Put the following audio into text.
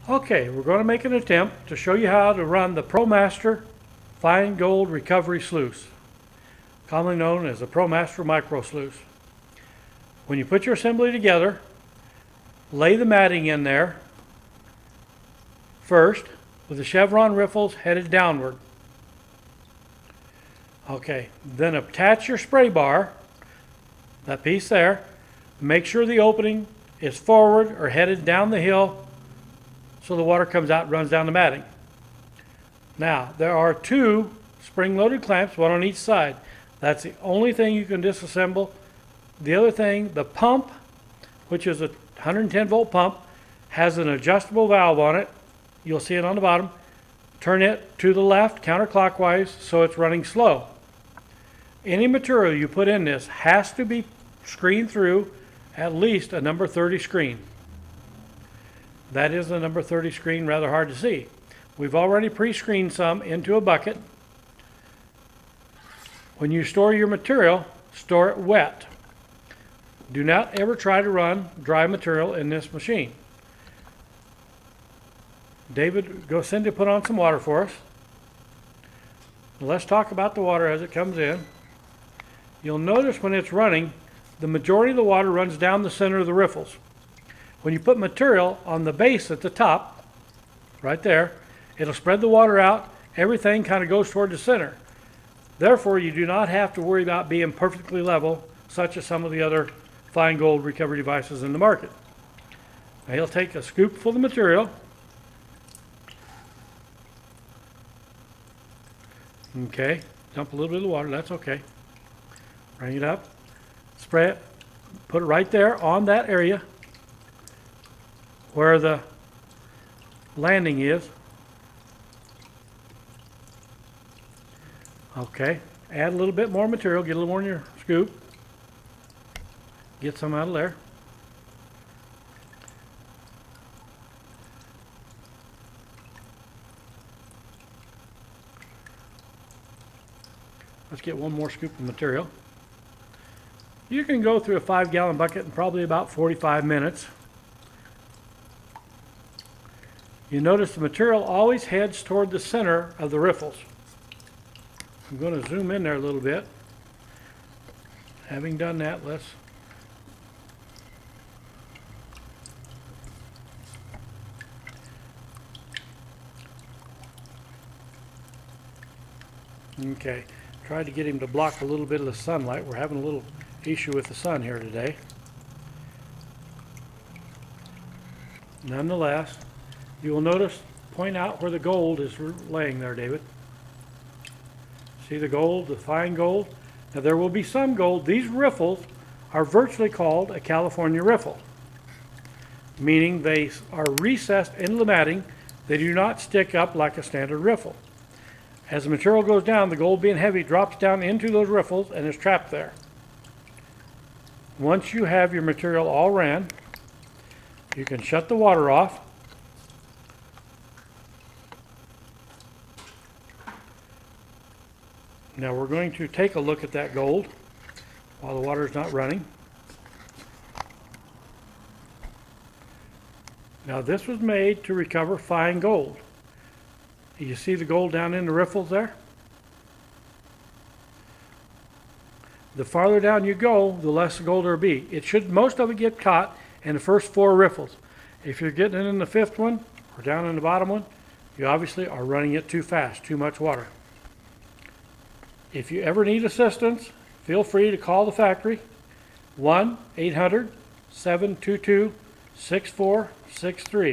Okay, we're going to make an attempt to show you how to run the ProMaster Fine Gold Recovery Sluice, commonly known as the ProMaster Micro Sluice. When you put your assembly together, lay the matting in there first with the chevron riffles headed downward. Okay, then attach your spray bar, that piece there. Make sure the opening is forward or headed down the hill so the water comes out and runs down the matting. Now, there are two spring-loaded clamps, one on each side. That's the only thing you can disassemble. The other thing, the pump, which is a 110-volt pump, has an adjustable valve on it. You'll see it on the bottom. Turn it to the left counterclockwise so it's running slow. Any material you put in this has to be screened through at least a number 30 screen. That is a number 30 screen, rather hard to see. We've already pre-screened some into a bucket. When you store your material, store it wet. Do not ever try to run dry material in this machine. David, go Cindy, put on some water for us. Let's talk about the water as it comes in. You'll notice when it's running, the majority of the water runs down the center of the riffles. When you put material on the base at the top, right there, it'll spread the water out. Everything kind of goes toward the center. Therefore, you do not have to worry about being perfectly level, such as some of the other fine gold recovery devices in the market. Now, he'll take a scoop full of material. Okay, dump a little bit of water, that's okay. Bring it up, spray it, put it right there on that area where the landing is. Okay, add a little bit more material, get a little more in your scoop. Get some out of there. Let's get one more scoop of material. You can go through a 5-gallon bucket in probably about 45 minutes. You notice the material always heads toward the center of the riffles. I'm going to zoom in there a little bit. Having done that, let's okay. Tried to get him to block a little bit of the sunlight. We're having a little issue with the sun here today. Nonetheless, you will notice, point out where the gold is laying there, David. See the gold, the fine gold? Now there will be some gold. These riffles are virtually called a California riffle, meaning they are recessed into the matting. They do not stick up like a standard riffle. As the material goes down, the gold being heavy drops down into those riffles and is trapped there. Once you have your material all ran, you can shut the water off. Now we're going to take a look at that gold while the water is not running. Now this was made to recover fine gold. You see the gold down in the riffles there? The farther down you go, the less gold there will be. Most of it get caught in the first 4 riffles. If you're getting it in the 5th one or down in the bottom one, you obviously are running it too fast, too much water. If you ever need assistance, feel free to call the factory, 1-800-722-6463.